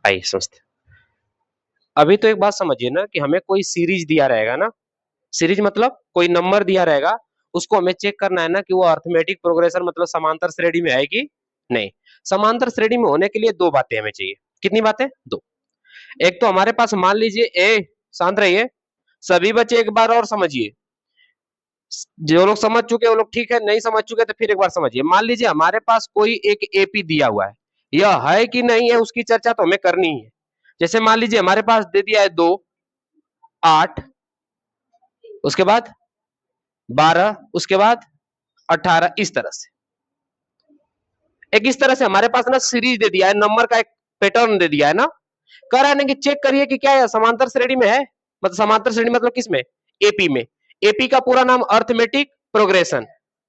आइए समझते। अभी तो एक बात समझिए ना कि हमें कोई सीरीज दिया रहेगा ना, सीरीज मतलब कोई नंबर दिया रहेगा, उसको हमें चेक करना है ना कि वो अर्थमेटिक प्रोग्रेशन मतलब समांतर श्रेणी में है कि नहीं। समांतर श्रेणी में होने के लिए दो बातें हमें चाहिए। कितनी बातें? दो। एक तो हमारे पास मान लीजिए शांत रहिए सभी बच्चे, एक बार और समझिए, जो लोग समझ चुके वो लोग ठीक है, नहीं समझ चुके तो फिर एक बार समझिए। मान लीजिए हमारे पास कोई एक एपी दिया हुआ है, यह है कि नहीं है उसकी चर्चा तो हमें करनी ही है। जैसे मान लीजिए हमारे पास दे दिया है 2, 8, उसके बाद 12, उसके बाद 18, इस तरह से इस तरह से हमारे पास ना सीरीज दे दिया है, नंबर का एक पैटर्न दे दिया है ना। कह रहा है ना कि चेक करिए कि क्या है समांतर श्रेणी में है, मतलब समांतर श्रेणी मतलब किस में? एपी में। एपी का पूरा नाम अर्थमेटिक प्रोग्रेशन,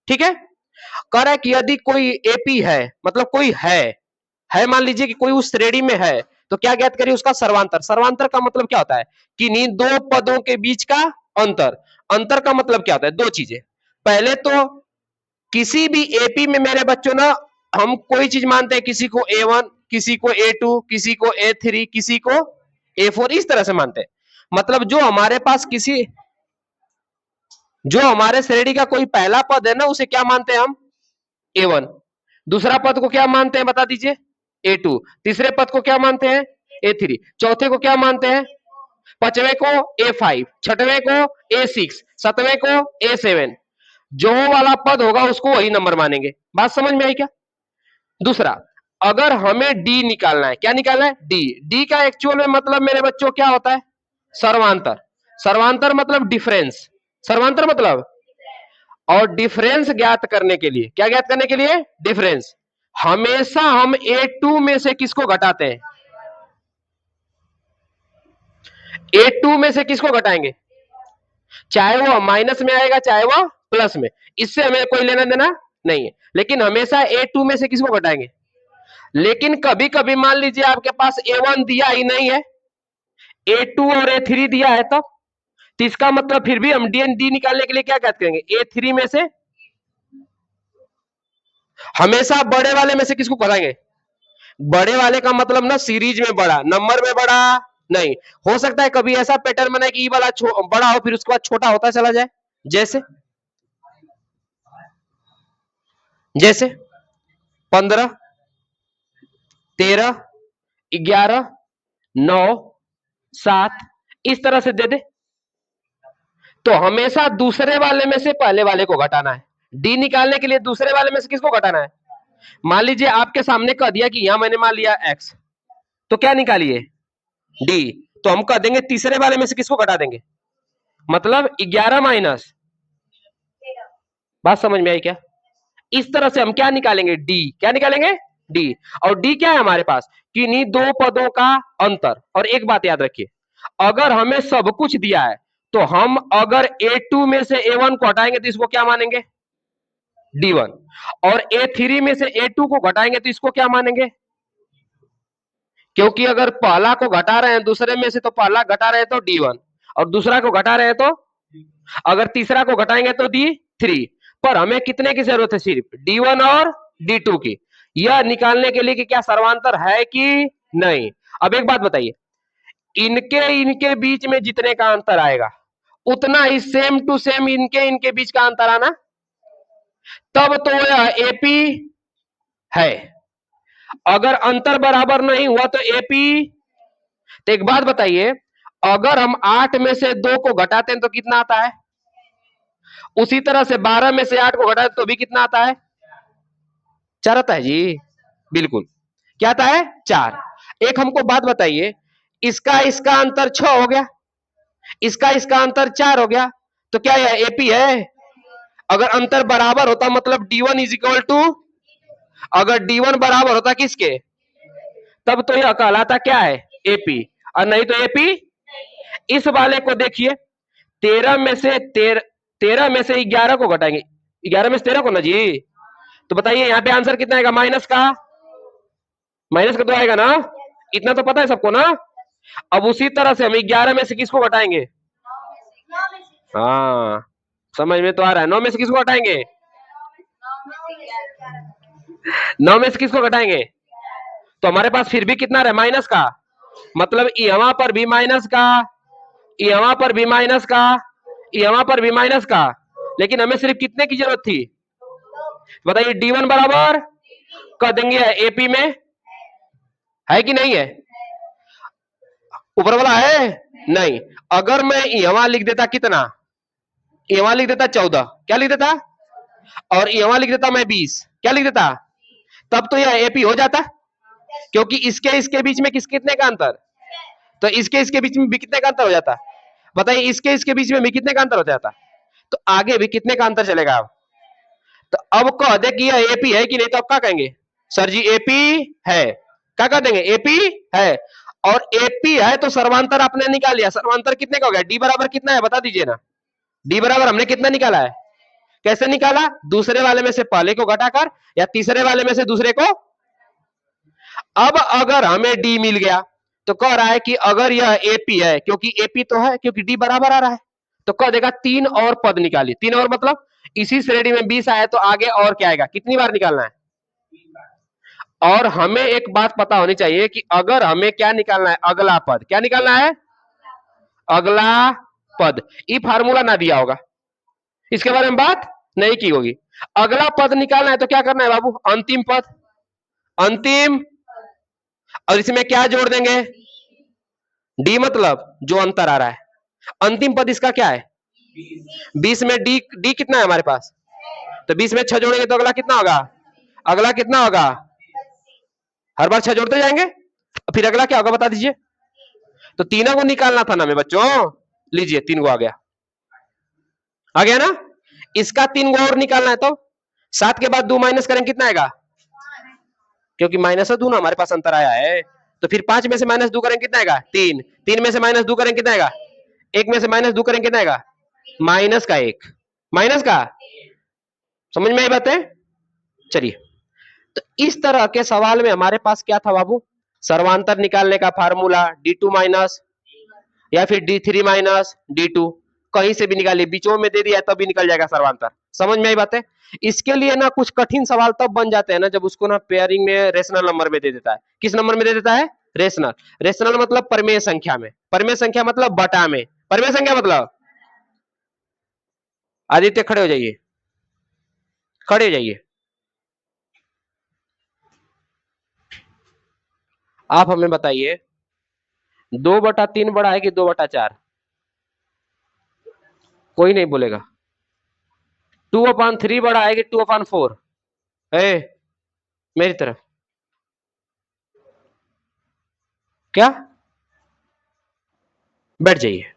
ठीक है। कह रहा है कि यदि कोई एपी है मतलब कोई है मान लीजिए कि कोई उस श्रेणी में है, तो क्या ज्ञात करिए उसका सर्वांतर। सर्वांतर का मतलब क्या होता है कि इन दो पदों के बीच का अंतर। अंतर का मतलब क्या होता है? दो चीजें। पहले तो किसी भी एपी में मेरे बच्चों ना हम कोई चीज मानते हैं, किसी को A1, किसी को A2, किसी को A3, किसी को A4, इस तरह से मानते हैं। मतलब जो हमारे पास जो हमारे श्रेणी का कोई पहला पद है ना, उसे क्या मानते हैं हम? A1। दूसरा पद को क्या मानते हैं बता दीजिए? A2। तीसरे पद को क्या मानते हैं? A3। चौथे को क्या मानते हैं? पांचवें को A5, छठवें को A6, सातवें को A7। जो वाला पद होगा उसको वही नंबर मानेंगे। बात समझ में आई क्या? दूसरा, अगर हमें डी निकालना है, क्या निकालना है? डी। डी का एक्चुअल में मतलब मेरे बच्चों क्या होता है? सर्वांतर। सर्वांतर मतलब डिफरेंस। सर्वांतर मतलब, और डिफरेंस ज्ञात करने के लिए, क्या ज्ञात करने के लिए? डिफरेंस। हमेशा हम A2 में से किसको घटाते हैं? A2 में से किसको घटाएंगे? चाहे वो माइनस में आएगा चाहे वो प्लस में, इससे हमें कोई लेना देना नहीं है, लेकिन हमेशा A2 में से किसको घटाएंगे? लेकिन कभी कभी मान लीजिए आपके पास A1 दिया ही नहीं है, A2 और A3 दिया है, तो इसका मतलब फिर भी हम डी निकालने के लिए क्या कहते करेंगे? A3 में से हमेशा बड़े वाले में से किसको घटाएंगे? बड़े वाले का मतलब ना सीरीज में बड़ा, नंबर में बड़ा नहीं। हो सकता है कभी ऐसा पैटर्न बना कि ई वाला बड़ा हो फिर उसके बाद छोटा होता चला जाए। जैसे जैसे 15, 13, 11, 9, 7, इस तरह से दे दे। तो हमेशा दूसरे वाले में से पहले वाले को घटाना है। डी निकालने के लिए दूसरे वाले में से किसको घटाना है? मान लीजिए आपके सामने कह दिया कि यहां मैंने मान लिया एक्स, तो क्या निकालिए? डी। तो हम कह देंगे तीसरे वाले में से किसको घटा देंगे? मतलब 11 माइनस, बात समझ में आई क्या? इस तरह से हम क्या निकालेंगे? डी। क्या निकालेंगे? डी। और डी क्या है हमारे पास? कि इन्हीं दो पदों का अंतर। और एक बात याद रखिए, अगर हमें सब कुछ दिया है तो हम अगर A2 में से A1 को हटाएंगे तो इसको क्या मानेंगे? D1। और A3 में से A2 को घटाएंगे तो इसको क्या मानेंगे? क्योंकि अगर पहला को घटा रहे हैं दूसरे में से तो पहला घटा रहे हैं तो D1, और दूसरा को घटा रहे हैं तो, अगर तीसरा को घटाएंगे तो D3। पर हमें कितने की जरूरत है? सिर्फ D1 और D2 की। यह निकालने के लिए कि क्या सर्वांतर है कि नहीं। अब एक बात बताइए, इनके इनके बीच में जितने का अंतर आएगा उतना ही सेम टू सेम इनके इनके बीच का अंतर आना, तब तो यह एपी है। अगर अंतर बराबर नहीं हुआ तो एपी। तो एक बात बताइए, अगर हम 8 में से 2 को घटाते हैं तो कितना आता है? उसी तरह से 12 में से 8 को घटाते तो भी कितना आता है? 4 आता है जी, बिल्कुल। क्या आता है? 4। एक हमको बात बताइए, इसका इसका अंतर 6 हो गया, इसका इसका अंतर 4 हो गया, तो क्या यह एपी है? अगर अंतर बराबर होता मतलब D1 इज इक्वल टू, अगर D1 बराबर होता किसके, तब तो यह कहलाता क्या है? एपी। और नहीं तो एपी। इस वाले को देखिए, 13 में से 11 को घटाएंगे, 11 में से 13 को ना जी, तो बताइए यहाँ पे आंसर कितना आएगा? माइनस का, माइनस का तो आएगा ना, इतना तो पता है सबको ना। अब उसी तरह से हम 11 में से किसको घटाएंगे? हाँ, समझ में तो आ रहा है। 9 में से किसको घटाएंगे? 9 में से किसको घटाएंगे? तो हमारे पास फिर भी कितना रहा? माइनस का। मतलब यहाँ पर भी माइनस का, यहाँ पर भी माइनस का, यहाँ पर भी माइनस का, लेकिन हमें सिर्फ कितने की जरूरत थी बताइए? D1 बराबर कर देंगे एपी में, है कि नहीं है? ऊपर वाला है नहीं। अगर मैं यहाँ लिख देता कितना, यहाँ लिख देता 14, क्या लिख देता, और यहाँ लिख देता मैं 20, क्या लिख देता, तब तो यह एपी हो जाता, क्योंकि इसके इसके बीच में कितने का अंतर, तो इसके इसके बीच में भी कितने का अंतर हो जाता, बताइए? इसके इसके बीच में भी कितने का अंतर हो जाता, तो आगे भी कितने का अंतर चलेगा अब? तो अब कह दे कि यह एपी है कि नहीं, तो अब क्या कहेंगे? सर जी एपी है, क्या कर देंगे? एपी है। और एपी है तो सर्वांतर आपने निकाल लिया, सर्वांतर कितने का हो गया? डी बराबर कितना है बता दीजिए ना, डी बराबर हमने कितना निकाला है? कैसे निकाला? दूसरे वाले में से पहले को घटाकर, या तीसरे वाले में से दूसरे को। अब अगर हमें डी मिल गया तो कह रहा है कि अगर यह एपी है, क्योंकि एपी तो है, क्योंकि डी बराबर आ रहा है, तो कह देगा 3 और पद निकालिए। 3 और मतलब इसी श्रेणी में 20 आया तो आगे और क्या आएगा, कितनी बार निकालना है? और हमें एक बात पता होनी चाहिए कि अगर हमें क्या निकालना है, अगला पद, क्या निकालना है? अगला पद। ये फार्मूला ना दिया होगा, इसके बारे में बात नहीं की होगी। अगला पद निकालना है तो क्या करना है बाबू? अंतिम पद, अंतिम, और इसमें क्या जोड़ देंगे? डी, मतलब जो अंतर आ रहा है। अंतिम पद इसका क्या है? 20 में डी, डी कितना है हमारे पास, तो 20 में 6 जोड़ेंगे तो अगला कितना होगा? अगला कितना होगा? हर बार 6 जोड़ते जाएंगे, फिर अगला क्या होगा बता दीजिए? तो तीनों को निकालना था ना हमें बच्चों, लीजिए 3 को आ गया, आ गया ना। इसका 3 को और निकालना है तो 7 के बाद 2 माइनस करेंगे, कितना आएगा? क्योंकि माइनस 2 ना हमारे पास अंतर आया है, तो फिर 5 में से माइनस 2 करेंगे कितना आएगा? 3। 3 में से माइनस 2 करेंगे कितना आएगा? 1 में से माइनस 2 करेंगे कितना आएगा? माइनस का 1, माइनस का, समझ में आई बात है? चलिए, तो इस तरह के सवाल में हमारे पास क्या था बाबू? सर्वांतर निकालने का फार्मूला D2 माइनस या फिर D3 माइनस D2, कहीं से भी निकालिए, बीचों में दे दिया तब भी निकल जाएगा सर्वांतर। समझ में आई बात है? इसके लिए ना कुछ कठिन सवाल तब बन जाते हैं ना जब उसको ना पेयरिंग में रेशनल नंबर में दे देता है। किस नंबर में दे देता है? रेशनल। रेशनल मतलब परमेय संख्या में, परमेय संख्या मतलब बटा में, परमेय संख्या मतलब। आदित्य खड़े हो जाइए, खड़े हो जाइए। आप हमें बताइए 2/3 बड़ा है कि 2/4? कोई नहीं बोलेगा। 2/3 बड़ा है कि 2/4? मेरी तरफ क्या, बैठ जाइए।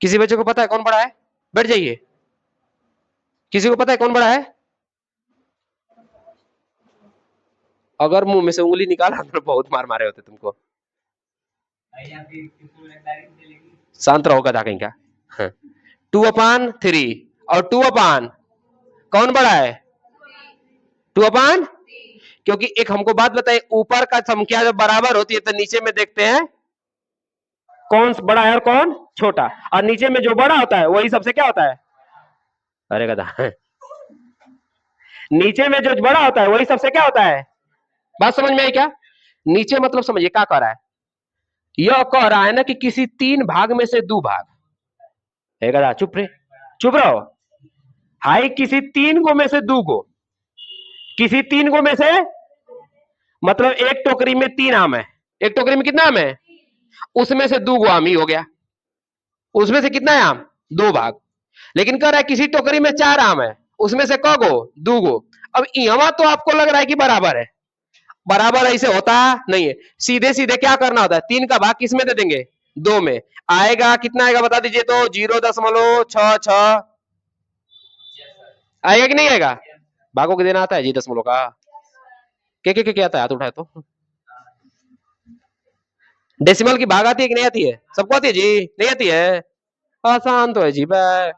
किसी बच्चे को पता है कौन बड़ा है? बैठ जाइए। किसी को पता है कौन बड़ा है? अगर मुंह में से उंगली निकाला तो बहुत मार मारे होते तुमको। शांत रहो गधा कहीं का। 2/3 और 2 कौन बड़ा है? 2, क्योंकि एक हमको बात बताइए, ऊपर का संख्या जब बराबर होती है तो नीचे में देखते हैं कौन बड़ा है और कौन छोटा, और नीचे में जो बड़ा होता है वही सबसे क्या होता है? अरे गधा, नीचे में जो बड़ा होता है वही सबसे क्या होता है? बात समझ में आई क्या? नीचे मतलब समझिए क्या कह रहा है, यह कह रहा है ना कि किसी 3 भाग में से 2 भाग, गधा चुप रहे, चुप रहो। हाई किसी 3 गो में से 2 गो, किसी 3 गो में से, मतलब एक टोकरी में 3 आम है, एक टोकरी में कितना आम है? उसमें से 2 गो आम ही हो गया, उसमें से कितना है आम? 2 भाग। लेकिन कह रहा है किसी टोकरी में 4 आम है, उसमें से क गो? 2 गो। अब यहाँ तो आपको लग रहा है कि बराबर है, बराबर ऐसे होता नहीं है। सीधे सीधे क्या करना होता है, 3 का भाग किस में दे देंगे? 2 में। आएगा कितना आएगा बता दीजिए? तो 0.66 आएगा कि नहीं आएगा? भागों के देना आता है जी दशमलव का? क्या आता है? हाथ उठाए तो। डेसिमल की भाग आती है कि नहीं आती है? सबको आती है जी? नहीं आती है? आसान तो है जी भाई।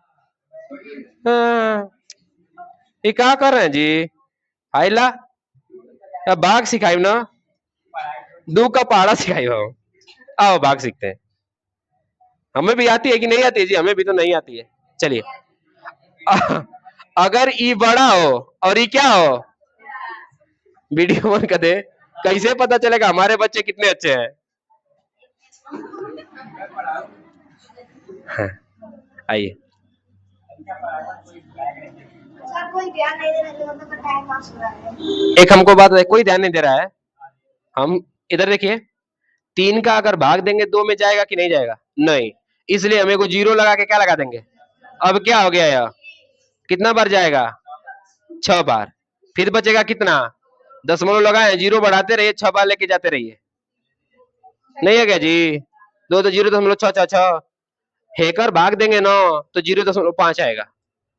ये क्या कर रहे हैं जी? आइला भाग सिखाई ना, दू का पहाड़ा सिखाई हो। आओ भाग सीखते हैं। हमें भी आती है कि नहीं आती है जी? हमें भी तो नहीं आती है। चलिए, अगर ई बड़ा हो और ई क्या हो, वीडियो बंद कर दे, कैसे पता चलेगा हमारे बच्चे कितने अच्छे हैं? हाँ, आइए। कोई ध्यान नहीं दे रहा है, तो टाइम पास हो रहा है। एक हमको बात है, कोई ध्यान नहीं दे रहा है। हम इधर देखिए, 3 का अगर भाग देंगे 2 में जाएगा कि नहीं जाएगा? नहीं। इसलिए हमें को 0 लगा के क्या लगा देंगे? अब क्या हो गया यह? कितना बार जाएगा? 6 बार। फिर बचेगा कितना? दशमलव लगाए, 0 बढ़ाते रहिए, 6 बार लेके जाते रहिए। नहीं है क्या जी? 2 तो 0.6 हेकर भाग देंगे 9 तो 0.5 आएगा।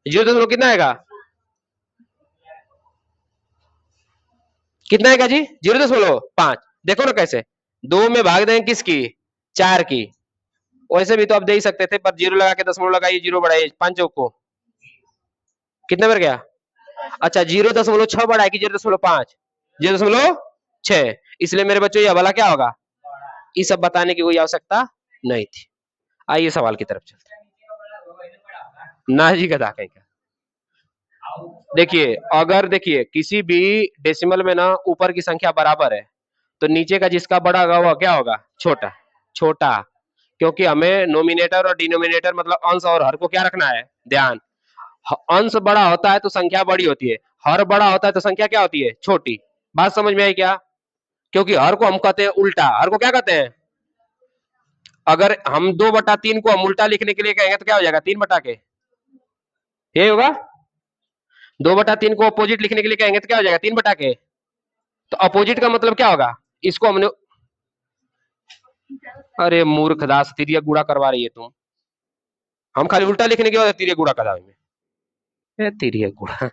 0. कितना आएगा? कितना आएगा जी? 0.5। देखो ना कैसे, 2 में भाग देंगे किसकी? 4 की। वैसे भी तो आप दे ही सकते थे, पर 0 लगा के दशमलव लगाइए, 0 बढ़ाइए, 5 चौक को कितने बार गया? अच्छा, 0.6 बढ़ाए कि 0.5? 0.6। इसलिए मेरे बच्चों, यह वाला क्या होगा? ये सब बताने की कोई आवश्यकता नहीं थी। आइए सवाल की तरफ चलते हैं। ना जी, गधा कहीं का। देखिए, अगर देखिए किसी भी डेसिमल में ना ऊपर की संख्या बराबर है, तो नीचे का जिसका बड़ा होगा वो क्या होगा? छोटा। छोटा, क्योंकि हमें नोमिनेटर और डिनोमिनेटर मतलब अंश और हर को क्या रखना है? ध्यान। अंश बड़ा होता है तो संख्या बड़ी होती है, हर बड़ा होता है तो संख्या क्या होती है? छोटी। बात समझ में आई क्या? क्योंकि हर को हम कहते हैं उल्टा। हर को क्या कहते हैं? अगर हम 2/3 को हम उल्टा लिखने के लिए कहेंगे तो क्या हो जाएगा? 3/के। ये होगा। 2/3 को अपोजिट लिखने के लिए कहेंगे तो क्या हो जाएगा? 3/के। तो अपोजिट का मतलब क्या होगा? इसको हमने, अरे मूर्ख दास, तिरिया गुड़ा करवा रही है तुम। हम खाली उल्टा लिखने के बाद तिरिया गुड़ा करवाएंगे। तिरिया गुड़ा।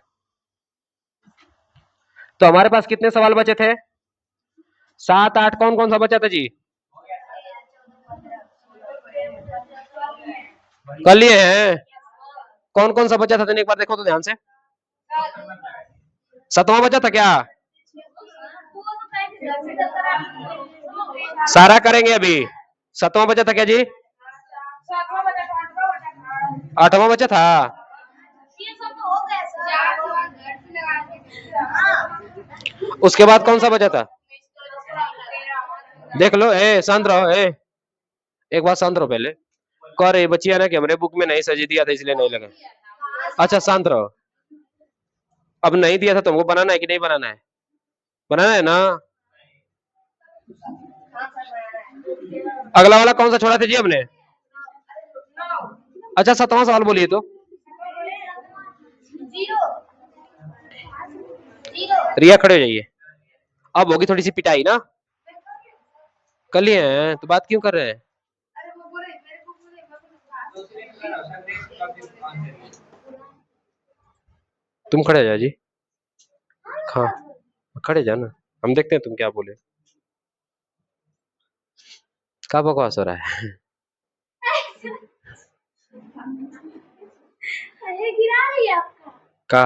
तो हमारे पास कितने सवाल बचे थे? 7, 8। कौन कौन सा बचा था जी? कर लिए हैं। कौन कौन सा बचा था? एक बार देखो तो ध्यान से। 7वां बचा था क्या? सारा करेंगे अभी। 7वां बचा था क्या जी? 8वां बचा था। उसके बाद कौन सा बचा था? देख लो। शांत रहो। एक बात शांत रहो पहले। कह रही बच्चिया ना कि हमारे बुक में नहीं सजी दिया था इसलिए नहीं लगा। अच्छा शांत रहो। अब नहीं दिया था तुमको, बनाना है कि नहीं बनाना है? बनाना है ना। अगला वाला कौन सा छोड़ा था जी हमने? अच्छा 7वां सवाल बोलिए तो। रिया खड़े हो जाइए। अब होगी थोड़ी सी पिटाई ना। कर लिए हैं तो बात क्यों कर रहे हैं? तुम खड़े जा जी। हाँ, खड़े जा ना, हम देखते हैं तुम क्या बोले। क्या बकवास हो रहा है? का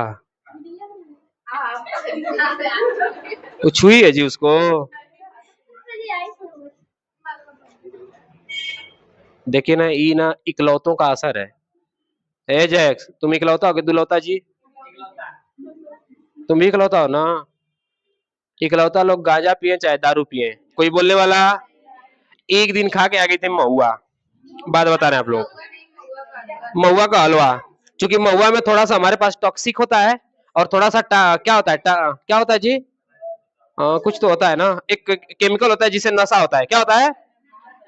वो छुई है जी उसको। देखिए ना, ई ना इकलौतों का असर है। ए जैक्स, तुम इकलौता हो कि दुलौता जी? तुम भी इकलौता हो ना। इकलौता लोग गांजा पिए चाहे दारू पिए, कोई बोलने वाला? एक दिन खा के आ गई थी महुआ। बात बता रहे हैं आप लोग। महुआ का हलवा। क्योंकि महुआ में थोड़ा सा हमारे पास टॉक्सिक होता है, और थोड़ा सा क्या होता है? क्या होता है जी? कुछ तो होता है ना, एक केमिकल होता है जिससे नशा होता है। क्या होता है?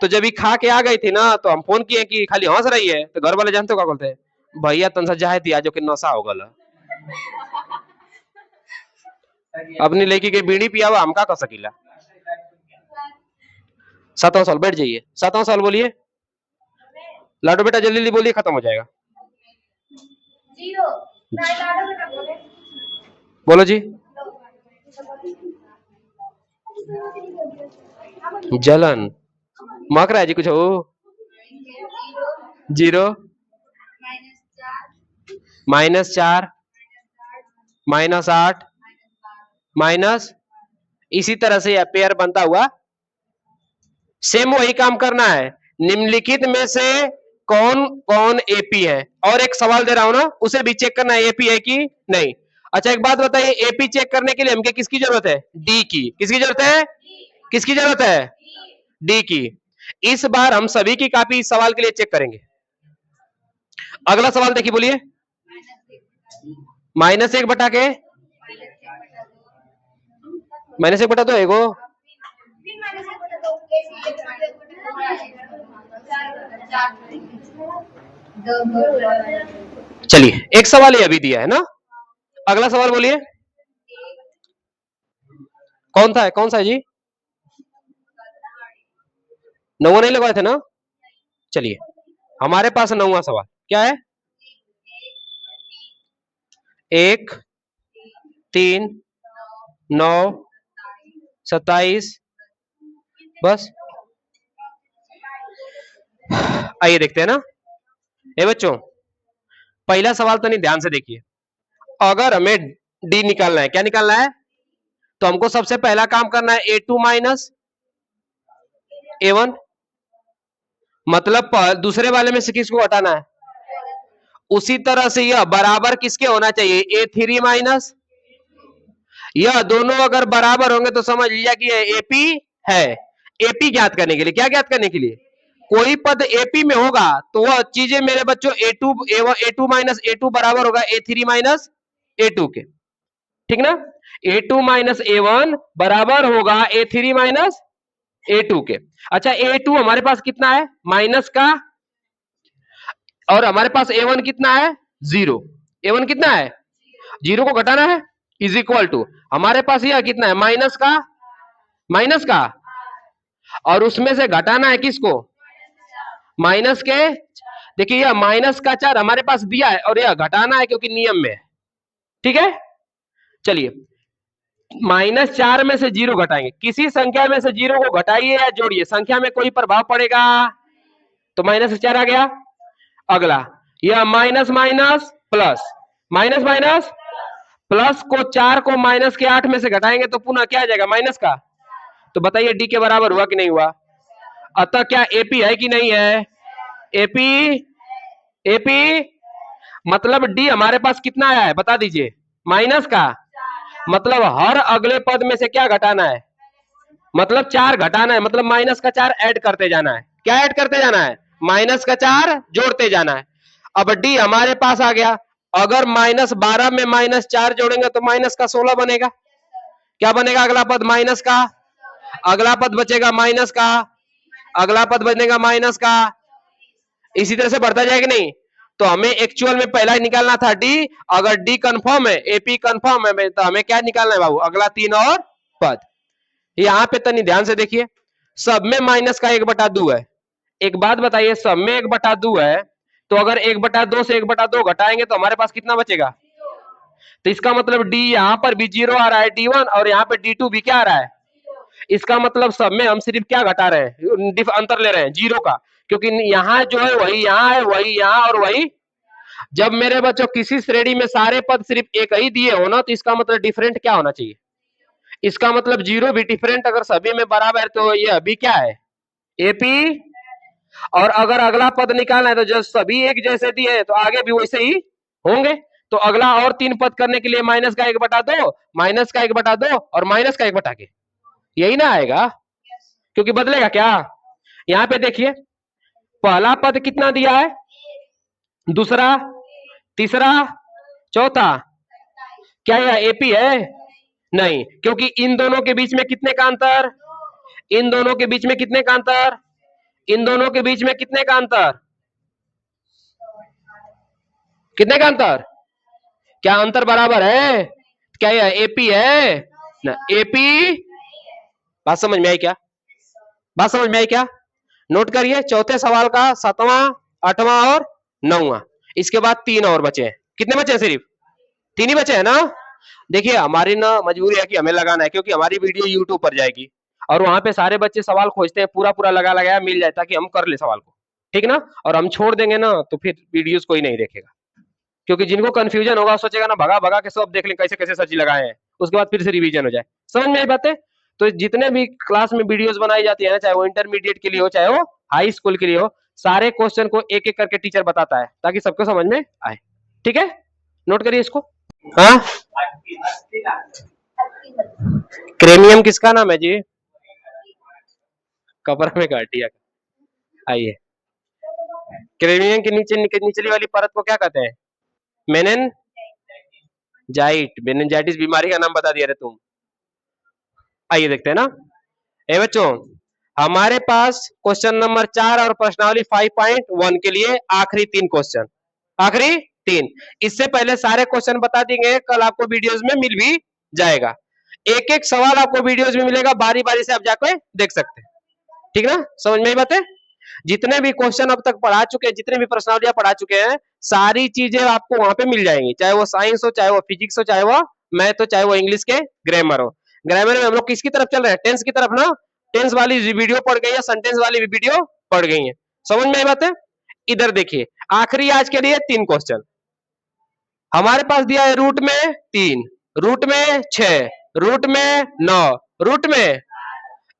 तो जब ये खा के आ गई थी ना, तो हम फोन किए कि खाली हंस रही है, तो घर वाले जानते हो क्या बोलते हैं? भैया तन सा जाए दिया जो कि नशा हो गल। अपनी लड़की के बीड़ी पिया हुआ हम का कर सकीला। 7वां सवाल, बैठ जाइए। 7वां सवाल बोलिए। लाडो बेटा जल्दी जल्दी बोलिए, खत्म हो जाएगा। बोलो जी। जलन महक रहा है जी कुछ? हो 0, -4, -8, माइनस, इसी तरह से यह पेयर बनता हुआ। सेम वही काम करना है। निम्नलिखित में से कौन कौन एपी है? और एक सवाल दे रहा हूं ना, उसे भी चेक करना है एपी है कि नहीं। अच्छा एक बात बताइए, एपी चेक करने के लिए हमके किसकी जरूरत है? डी की। किसकी जरूरत है? किसकी जरूरत है? डी की। इस बार हम सभी की कॉपी इस सवाल के लिए चेक करेंगे। अगला सवाल देखिए, बोलिए। -1 के -1/2 एगो। चलिए, एक सवाल ये अभी दिया है ना, अगला सवाल बोलिए। कौन था, कौन सा है जी? 9 नहीं लगवाए थे ना? चलिए, हमारे पास 9वां सवाल क्या है? 1, 3, 9, 27, बस। आइए देखते हैं ना। ए बच्चों, पहला सवाल तो नहीं, ध्यान से देखिए। अगर हमें डी निकालना है, क्या निकालना है? तो हमको सबसे पहला काम करना है A2 माइनस A1, मतलब दूसरे वाले में से किसको हटाना है? उसी तरह से यह बराबर किसके होना चाहिए? A3 माइनस, यह दोनों अगर बराबर होंगे तो समझ लिया कि यह एपी है। एपी ज्ञात करने के लिए, क्या ज्ञात करने के लिए? कोई पद एपी में होगा तो वह चीजें मेरे बच्चों A2 माइनस A2 बराबर होगा A3 माइनस A2 के, ठीक ना? A2 माइनस A1 बराबर होगा A3 माइनस A2 के। अच्छा, A2 हमारे पास कितना है? माइनस का, और हमारे पास A1 कितना है? 0। A1 कितना है? 0 को घटाना है, इज इक्वल टू हमारे पास यह कितना है? माइनस का, और उसमें से घटाना है किसको? माइनस के। देखिए, यह -4 हमारे पास दिया है और यह घटाना है क्योंकि नियम में है, ठीक है? चलिए, -4 में से 0 घटाएंगे, किसी संख्या में से 0 को घटाइए या जोड़िए, संख्या में कोई प्रभाव पड़ेगा तो -4 आ गया। अगला, यह minus minus plus, minus minus plus को 4 को -8 में से घटाएंगे तो पुनः क्या आ जाएगा? माइनस का। तो बताइए डी के बराबर हुआ कि नहीं हुआ? अतः क्या एपी है कि नहीं है? एपी, एपी मतलब डी हमारे पास कितना आया है बता दीजिए? माइनस का, मतलब हर अगले पद में से क्या घटाना है? मतलब 4 घटाना है, मतलब -4 ऐड करते जाना है। क्या ऐड करते जाना है? -4 जोड़ते जाना है। अब डी हमारे पास आ गया। अगर -12 में -4 जोड़ेंगे तो -16 बनेगा। क्या बनेगा अगला पद? माइनस का। अगला पद बचेगा माइनस का, अगला पद बनेगा माइनस का, इसी तरह से बढ़ता जाएगा नहीं? तो हमें एक्चुअल में पहला ही निकालना था डी। अगर डी कंफर्म है, एपी कंफर्म है, तो हमें क्या निकालना है बाबू? अगला 3 और पद। यहां पे तनी ध्यान से देखिए, सब में -1/2 है। एक बात बताइए, सब में 1/2 है तो अगर 1/2 से 1/2 घटाएंगे तो हमारे पास कितना बचेगा? तो इसका मतलब डी यहां पर भी 0 आ रहा है, D1, और यहाँ पे D2 भी क्या आ रहा है? इसका मतलब सब में हम सिर्फ क्या घटा रहे हैं? अंतर ले रहे हैं 0 का, क्योंकि यहाँ जो है वही यहाँ है, वही यहाँ और वही। जब मेरे बच्चों किसी श्रेणी में सारे पद सिर्फ एक ही दिए हो ना, तो इसका मतलब डिफरेंट क्या होना चाहिए? इसका मतलब 0 भी डिफरेंट अगर सभी में बराबर है तो ये अभी क्या है? एपी। और अगर अगला पद निकालना है तो जब सभी एक जैसे दिए हैं तो आगे भी वैसे ही होंगे। तो अगला और 3 पद करने के लिए -1/2, -1/2 और -1/के, यही ना आएगा? क्योंकि बदलेगा क्या? यहां पे देखिए, पहला पद कितना दिया है, दूसरा, तीसरा, चौथा, क्या यह एपी है? नहीं, क्योंकि इन दोनों के बीच में कितने का अंतर? इन दोनों के बीच में कितने का अंतर? इन दोनों के बीच में कितने का अंतर? कितने का अंतर? क्या अंतर बराबर है? क्या यह एपी है? ना, एपी। बात समझ में आई क्या? बात समझ में आई क्या? नोट करिए, चौथे सवाल का 7वां, 8वां और 9वां, इसके बाद 3 और बचे हैं। कितने बचे हैं? सिर्फ 3 ही बचे हैं ना? देखिए, हमारी ना मजबूरी है कि हमें लगाना है, क्योंकि हमारी वीडियो यूट्यूब पर जाएगी और वहां पे सारे बच्चे सवाल खोजते हैं, पूरा पूरा लगा लगाया मिल जाए ताकि हम कर ले सवाल को, ठीक ना? और हम छोड़ देंगे ना तो फिर वीडियोस कोई नहीं देखेगा, क्योंकि जिनको कंफ्यूजन होगा सोचेगा ना भगा भगा के सब देख लें कैसे कैसे सर जी लगाए हैं, उसके बाद फिर से रिवीजन हो जाए। समझ में आई बातें? तो जितने भी क्लास में वीडियोस बनाई जाती है ना, चाहे वो इंटरमीडिएट के लिए हो चाहे वो हाई स्कूल के लिए हो, सारे क्वेश्चन को एक एक करके टीचर बताता है ताकि सबको समझ में आए, ठीक है? नोट करिए इसको। हाँ, क्रेमियम किसका नाम है जी? कपड़ा में काटिया। आइए, क्रेनियम की निचली वाली परत को क्या कहते हैं? मेनेनजाइट। मेनेंजाइटिस बीमारी का नाम बता दिया रे तुम। आइए देखते हैं ना। ए बच्चों, हमारे पास क्वेश्चन नंबर 4 और प्रश्नावली 5.1 के लिए आखिरी 3 क्वेश्चन, आखिरी 3। इससे पहले सारे क्वेश्चन बता देंगे, कल आपको वीडियोस में मिल भी जाएगा। एक एक सवाल आपको वीडियोस में मिलेगा, बारी बारी से आप जाकर देख सकते हैं। ठीक ना, समझ में आई बात है? जितने भी क्वेश्चन अब तक पढ़ा चुके हैं, जितने भी प्रश्नावलियां पढ़ा चुके हैं, सारी चीजें आपको वहां पे मिल जाएंगी, चाहे वो साइंस हो, चाहे वो फिजिक्स हो, चाहे वो मैथ हो, चाहे वो इंग्लिश के ग्रामर हो। ग्रामर में हम लोग किसकी तरफ चल रहे हैं? टेंस की तरफ ना। टेंस वाली वीडियो पढ़ गई है, सेंटेंस वाली वीडियो पढ़ गई है। समझ में आई बात है? इधर देखिए, आखिरी आज के लिए 3 क्वेश्चन हमारे पास दिया है। रूट में 3, रूट में 6, रूट में 9, रूट में।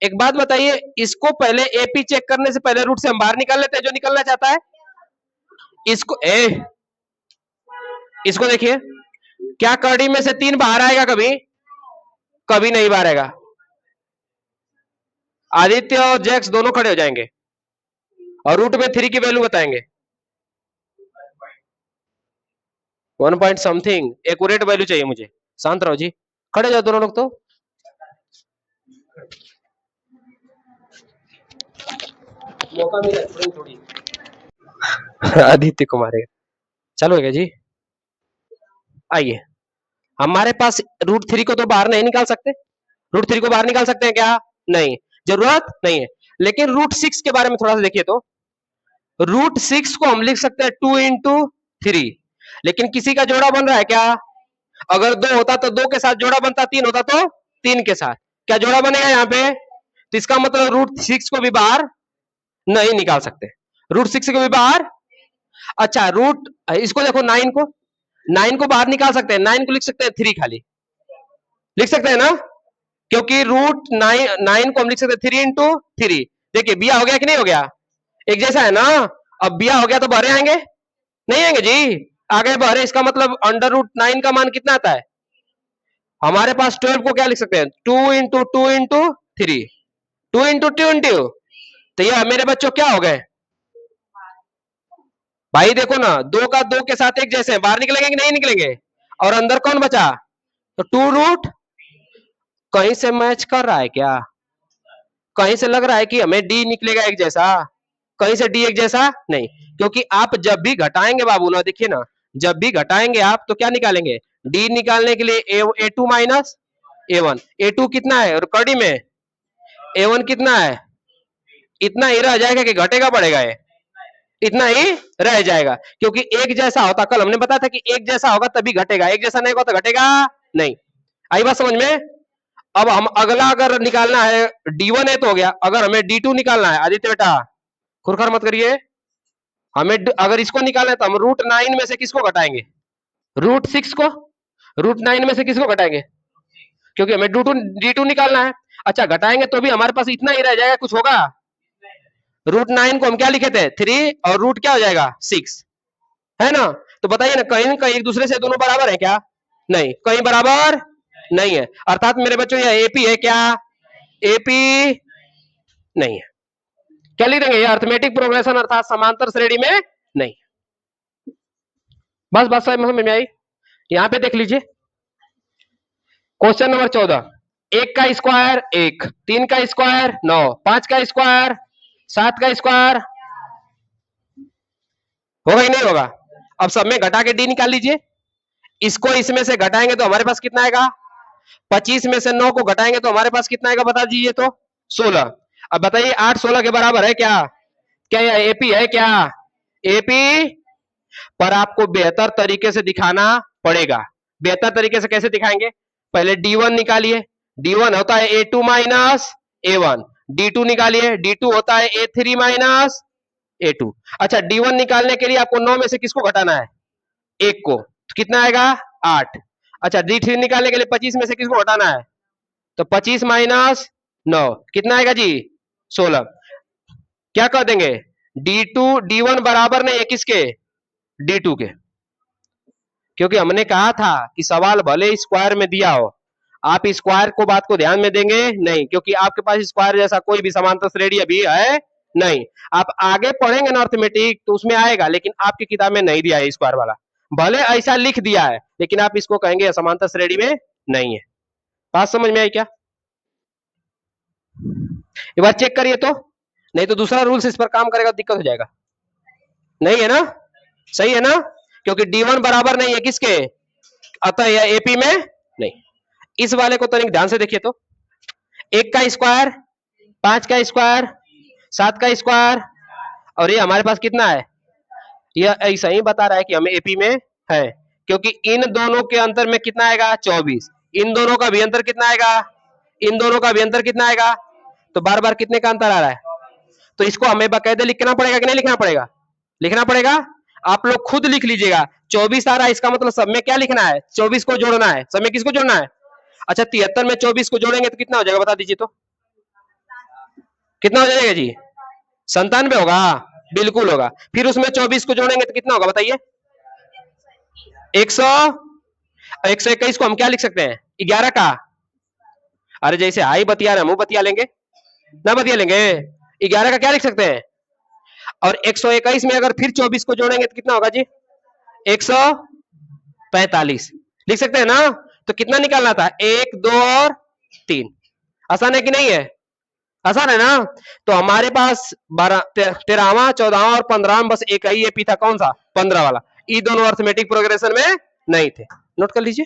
एक बात बताइए, इसको पहले एपी चेक करने से पहले रूट से हम बाहर निकाल लेते हैं जो निकलना चाहता है। इसको देखिए, क्या कड़ी में से 3 बाहर आएगा? कभी कभी नहीं बाहर आएगा। आदित्य और जैक्स दोनों खड़े हो जाएंगे और रूट में 3 की वैल्यू बताएंगे। 1 पॉइंट समथिंग एक्यूरेट वैल्यू चाहिए मुझे। शांत रहो जी, खड़े जाओ दोनों लोग। तो मौका मिला थोड़ी। आदित्य को मारेगा, चलो जी। आइए, हमारे पास रूट 3 को तो बाहर नहीं निकाल सकते। रूट 3 को बाहर निकाल सकते हैं क्या? नहीं, जरूरत नहीं है। लेकिन रूट 6 के बारे में थोड़ा सा देखिए। तो रूट 6 को हम लिख सकते हैं 2 इंटू 3, लेकिन किसी का जोड़ा बन रहा है क्या? अगर 2 होता तो 2 के साथ जोड़ा बनता, 3 होता तो 3 के साथ। क्या जोड़ा बनेगा यहाँ पे? तो इसका मतलब रूट 6 को भी बाहर नहीं निकाल सकते। रूट 6 को भी बाहर। अच्छा, रूट इसको देखो, 9 को बाहर निकाल सकते हैं। 9 को लिख सकते हैं 3, खाली लिख सकते हैं ना, क्योंकि रूट 9 को हम लिख सकते हैं 3 इंटू 3। देखिए, बिया हो गया कि नहीं हो गया? एक जैसा है ना। अब बिया हो गया तो बहरे आएंगे? नहीं आएंगे जी, आगे बहरे। इसका मतलब अंडर रूट 9 का मान कितना आता है हमारे पास? 12 को क्या लिख सकते हैं? 2 इंटू 2 इंटू 3, 2 इंटू 2 इंटू। तो ये मेरे बच्चों क्या हो गए भाई? देखो ना, 2 का 2 के साथ एक जैसे, बाहर निकलेंगे कि नहीं निकलेंगे? और अंदर कौन बचा? तो 2 रूट। कहीं से मैच कर रहा है क्या? कहीं से लग रहा है कि हमें डी निकलेगा एक जैसा? कहीं से डी एक जैसा नहीं, क्योंकि आप जब भी घटाएंगे बाबू ना, देखिए ना, जब भी घटाएंगे आप तो क्या निकालेंगे? डी निकालने के लिए A two minus A one. A two कितना है और कड़ी में ए वन कितना है? इतना ही रह जाएगा कि घटेगा बढ़ेगा? ये इतना ही रह जाएगा, क्योंकि एक जैसा होता, कल हमने बताया था कि एक जैसा होगा तभी घटेगा, एक जैसा नहीं होगा तो घटेगा नहीं। आई बात समझ में? अब हम अगला अगर निकालना है, D1 है तो हो गया। अगर हमें D2 निकालना है, आदित्य बेटा खुरखर मत करिए, हमें अगर इसको निकालना है तो हम रूट 9 में से किसको घटाएंगे? रूट 6 को। रूट 9 में से किसको घटाएंगे? क्योंकि हमें D2 निकालना है। अच्छा, घटाएंगे तो भी हमारे पास इतना ही रह जाएगा, कुछ होगा? रूट 9 को हम क्या लिखे थे? 3, और रूट क्या हो जाएगा? 6, है ना? तो बताइए ना, कहीं कहीं एक दूसरे से दोनों बराबर है क्या? नहीं, कहीं बराबर नहीं है। अर्थात मेरे बच्चों, यह एपी है क्या? एपी नहीं है। क्या लिख देंगे? अर्थमेटिक प्रोग्रेशन अर्थात समांतर श्रेणी में नहीं। बस बस समझ में आई। यहां पे देख लीजिए, क्वेश्चन नंबर 14। 1 का स्क्वायर 1, 3 का स्क्वायर 9, 5 का स्क्वायर 7 का स्क्वायर होगा ही नहीं होगा? अब सब में घटा के डी निकाल लीजिए। इसको इसमें से घटाएंगे तो हमारे पास कितना आएगा? 25 में से 9 को घटाएंगे तो हमारे पास कितना आएगा? बता दीजिए तो। 16। अब बताइए, 8 16 के बराबर है क्या? क्या यह एपी है क्या? एपी। पर आपको बेहतर तरीके से दिखाना पड़ेगा। बेहतर तरीके से कैसे दिखाएंगे? पहले D1 निकालिए। D1 होता है A2 माइनस A1। D2 निकालिए। D2 होता है A3 माइनस A2। अच्छा, D1 निकालने के लिए आपको 9 में से किसको घटाना है? 1 को। तो कितना आएगा? 8। अच्छा, D3 निकालने के लिए 25 में से किसको घटाना है? तो 25 माइनस 9 कितना आएगा जी? 16। क्या कर देंगे? D2 D1 बराबर नहीं है किसके? D2 के। क्योंकि हमने कहा था कि सवाल भले स्क्वायर में दिया हो, आप स्क्वायर को बात को ध्यान में देंगे नहीं, क्योंकि आपके पास स्क्वायर जैसा कोई भी समांतर श्रेणी अभी है नहीं। आप आगे पढ़ेंगे ना अर्थमेटिक तो उसमें आएगा, लेकिन आपकी किताब में नहीं दिया है स्क्वायर वाला। भले ऐसा लिख दिया है लेकिन आप इसको कहेंगे असमांतर श्रेणी में नहीं है। बात समझ में आई क्या? एक बार चेक करिए तो, नहीं तो दूसरा रूल्स इस पर काम करेगा तो दिक्कत हो जाएगा। नहीं है ना? सही है ना? क्योंकि D1 बराबर नहीं है किसके, अतः यह एपी में नहीं। इस वाले को तनिक ध्यान से देखिए तो, 1 का स्क्वायर, 5 का स्क्वायर, 7 का स्क्वायर, और ये हमारे पास कितना है, यह ऐसा ही बता रहा है कि हमें एपी में है, क्योंकि इन दोनों के अंतर में कितना आएगा 24, इन दोनों का भी अंतर कितना आएगा, इन दोनों का भी अंतर कितना आएगा, तो बार बार कितने का अंतर आ रहा है, तो इसको हमें बाकायदे लिखना पड़ेगा कि नहीं लिखना पड़ेगा, लिखना पड़ेगा। आप लोग खुद लिख लीजिएगा, 24 आ रहा है इसका मतलब सब में क्या लिखना है, 24 को जोड़ना है, सब में किसको जोड़ना है, अच्छा 73 में 24 को जोड़ेंगे तो कितना हो जाएगा बता दीजिए तो, कितना हो जाएगा जी, 97 होगा, बिल्कुल होगा। फिर उसमें 24 को जोड़ेंगे तो कितना होगा बताइए, 100, 121 को हम क्या लिख सकते हैं 11 का, अरे जैसे आई बतिया रहे हम बतिया लेंगे ना, बतिया लेंगे, 11 का क्या लिख सकते हैं, और 121 में अगर फिर 24 को जोड़ेंगे तो कितना होगा जी, 145 लिख सकते हैं ना। तो कितना निकालना था, 1 2 और 3, आसान है कि नहीं है, आसान है ना। तो हमारे पास 12 13वां 14वां और 15वां बस एक ही एपी था, कौन सा 15 वाला, ये दोनों अर्थमेटिक प्रोग्रेशन में नहीं थे, नोट कर लीजिए।